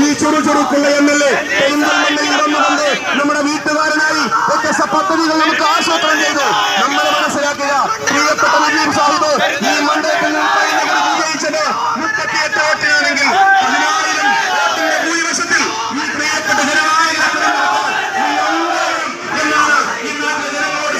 ഈ ചുറുചുറുക്കുള്ള MLA പെരിന്തൽമണ്ണയിൽ വന്നുകൊണ്ട് നമ്മുടെ വീട്ടുകാരനായി വ്യത്യസ്ത പദ്ധതികൾ നമുക്ക് ആസൂത്രണം ചെയ്തു. നമ്മൾ മനസ്സിലാക്കുക, പ്രിയപ്പെട്ട നജീബ് സാഹിബ് ഈ മണ്ഡലത്തിൽ വിജയിച്ചത് 38 വോട്ടിനാണെങ്കിൽ 10,000 വോട്ടിന്റെ ഭൂരിപക്ഷത്തിൽ ഈ പ്രിയപ്പെട്ട ജനമായ എന്നാണ് ഈ നാട്ടിലെ ജനങ്ങളോട്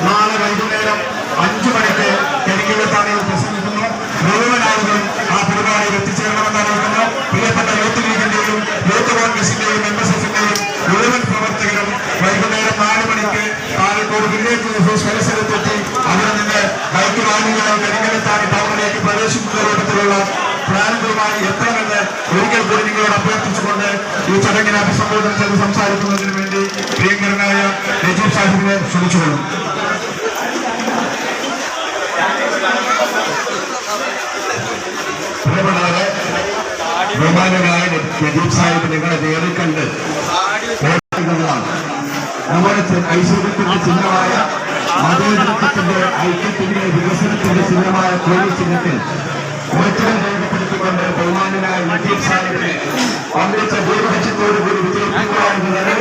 നാളെ വൈകുന്നേരം 5 മണിക്ക് കരിക്കിലത്താണിയിൽ പ്രസംഗിക്കുന്നു. മുഴുവൻ ആളുകളും ആ പരിപാടിയിൽ എത്തിച്ചേരണമെന്ന് അറിയിക്കുന്നു. പ്രിയപ്പെട്ട യൂത്ത് ലീഗിന്റെയും യൂത്ത് കോൺഗ്രസിന്റെയും MSFന്റെയും മുഴുവൻ പ്രവർത്തകരും വൈകുന്നേരം 4 മണിക്ക് പാലക്കാട് വില്ലേജ് ഓഫീസ് പരിസരത്തെത്തി അവിടെ നിന്ന് ബൈക്ക് റാലിയായി കരിക്കിലത്താണി ടൗണിലേക്ക് പ്രവേശിക്കുന്ന രൂപത്തിലുള്ള പ്ലാനുകളുമായി എത്തണമെന്ന് ഒരിക്കൽ കൂടി നിങ്ങളോട് അഭ്യർത്ഥിച്ചുകൊണ്ട് ഈ ചടങ്ങിനെ അഭിസംബോധന ചെയ്ത് സംസാരിക്കുന്നതിന് വേണ്ടി പ്രിയങ്കരനായ നജീബ് സാഹിബിനെ ക്ഷണിച്ചുകൊള്ളും. പ്രിയപ്പെട്ടവരെ, ബഹുമാനനായ നജീബ് സാഹിബ് നിങ്ങളെ നേരിൽ കണ്ട് നമ്മുടെ ഐശ്വര്യത്തിന്റെ ചിഹ്നമായ മതേതരത്വത്തിന്റെ ഐക്യത്തിന്റെ വികസനത്തിന്റെ ചിഹ്നമായ കോഴി ചിഹ്നത്തിൽ ഉറച്ചുകൾ രേഖപ്പെടുത്തിക്കൊണ്ട് ബഹുമാനനായ നജീബ് സാഹിബിനെ പങ്കെടുത്ത ഭൂരിപക്ഷത്തോടു കൂടി വിജയിപ്പിക്കുക എന്നത്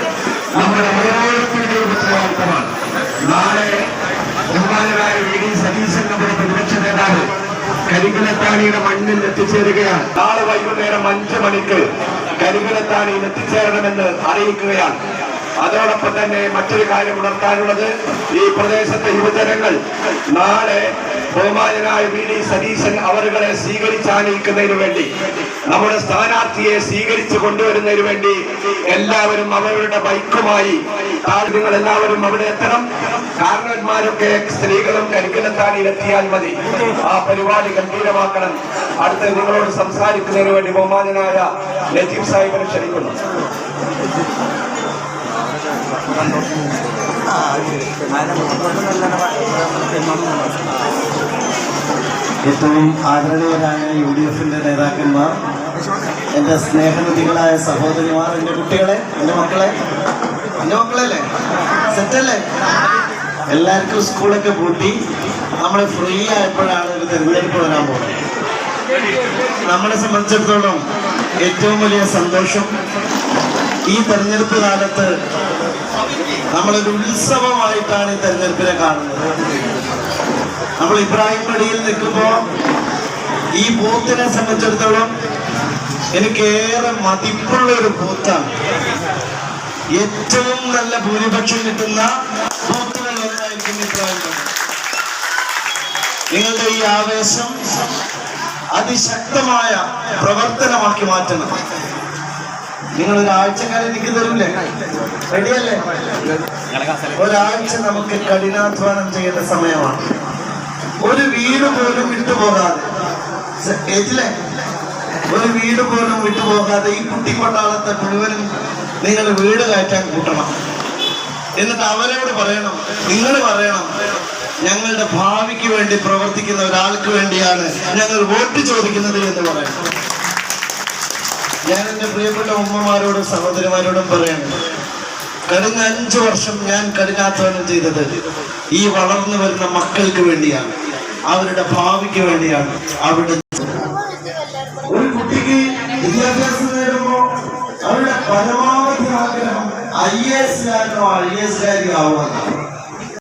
നമ്മുടെ ഓരോരുത്തരുടെയും ഉത്തരവാദിത്തമാണ്. നാളെ ബഹുമാനനായ VD സതീശൻ നമ്മുടെ പ്രതിപക്ഷ നേതാവ് കരികിലത്താണിയുടെ മണ്ണിൽ എത്തിച്ചേരുകയാണ്. നാളെ വൈകുന്നേരം 5 മണിക്ക് കരികിലത്താണിയിൽ എത്തിച്ചേരണമെന്ന് അറിയിക്കുകയാണ്. അതോടൊപ്പം തന്നെ മറ്റൊരു കാര്യം ഉണർത്താനുള്ളത്, ഈ പ്രദേശത്തെ യുവജനങ്ങൾ നാളെ ബഹുമാനനായ VD സതീശൻ അവരുകളെ സ്വീകരിച്ചാനയിക്കുന്നതിന് വേണ്ടി, നമ്മുടെ സ്ഥാനാർത്ഥിയെ സ്വീകരിച്ചു കൊണ്ടുവരുന്നതിന് വേണ്ടി എല്ലാവരും അവരുടെ ബൈക്കുമായി നിങ്ങൾ എല്ലാവരും അവിടെ എത്തണം. കാരണന്മാരൊക്കെ സ്ത്രീകളും കരിക്കിലത്താണിയിൽ എത്തിയാൽ മതി. ആ പരിപാടി ഗംഭീരമാക്കണം. അടുത്ത് നിങ്ങളോട് സംസാരിക്കുന്നതിന് വേണ്ടി ബഹുമാനനായ നജീബ് സാഹിബിനെ ക്ഷണിക്കുന്നു. ഏറ്റവും ആദരണീയരായ UDFന്റെ നേതാക്കന്മാർ, എൻ്റെ സ്നേഹനിധികളായ സഹോദരിമാർ, എൻ്റെ കുട്ടികളെ, എൻ്റെ മക്കളല്ലേ, സെറ്റല്ലേ? എല്ലാവർക്കും സ്കൂളൊക്കെ പൂട്ടി നമ്മൾ ഫ്രീ ആയപ്പോഴാണ് ഒരു തെരഞ്ഞെടുപ്പ് വരാൻ പോകുന്നത്. നമ്മളെ സംബന്ധിച്ചിടത്തോളം ഏറ്റവും വലിയ സന്തോഷം, ഈ തെരഞ്ഞെടുപ്പ് കാലത്ത് നമ്മളൊരു ഉത്സവമായിട്ടാണ് ഈ തെരഞ്ഞെടുപ്പിനെ കാണുന്നത്. നമ്മൾ ഇബ്രാഹിം പടിയിൽ നിൽക്കുമ്പോൾ ഈ ബൂത്തിനെ സംബന്ധിച്ചിടത്തോളം എനിക്കേറെ മതിപ്പുള്ള ഒരു ബൂത്താണ്. ഏറ്റവും നല്ല ഭൂരിപക്ഷം കിട്ടുന്ന ബൂത്തുകളിലൊന്നായിരിക്കും ഇബ്രാഹിം പടി. നിങ്ങളുടെ ഈ ആവേശം അതിശക്തമായ പ്രവർത്തനമാക്കി മാറ്റണം. നിങ്ങളൊരാഴ്ചക്കാലം എനിക്ക് തരില്ലേ? റെഡിയല്ലേ? ഒരാഴ്ച നമുക്ക് കഠിനാധ്വാനം ചെയ്യേണ്ട സമയമാണ്. ഒരു വീട് പോലും വിട്ടുപോകാതെ, ഒരു വീട് പോലും വിട്ടുപോകാതെ ഈ കുട്ടിക്കൊട്ടാളത്തെ മുഴുവനും നിങ്ങൾ വീട് കയറ്റാൻ കൂട്ടണം. എന്നിട്ട് അവരോട് പറയണം, നിങ്ങൾ പറയണം, ഞങ്ങളുടെ ഭാവിക്ക് വേണ്ടി പ്രവർത്തിക്കുന്ന ഒരാൾക്ക് വേണ്ടിയാണ് ഞങ്ങൾ വോട്ട് ചോദിക്കുന്നത് എന്ന് പറയണം. ഞാൻ എൻ്റെ പ്രിയപ്പെട്ട ഉമ്മമാരോടും സഹോദരിമാരോടും പറയണം, കഴിഞ്ഞ 5 വർഷം ഞാൻ കഠിനാധ്വാനം ചെയ്തത് ഈ വളർന്നു വരുന്ന മക്കൾക്ക് വേണ്ടിയാണ്, അവരുടെ ഭാവിക്ക് വേണ്ടിയാണ്. അവരുടെ ഒരു കുട്ടിക്ക് വിദ്യാഭ്യാസം നേടുമ്പോൾ അവരുടെ പരമാവധി ആഗ്രഹം IAS കാരനോ IAS കാരിയോ ആവുക.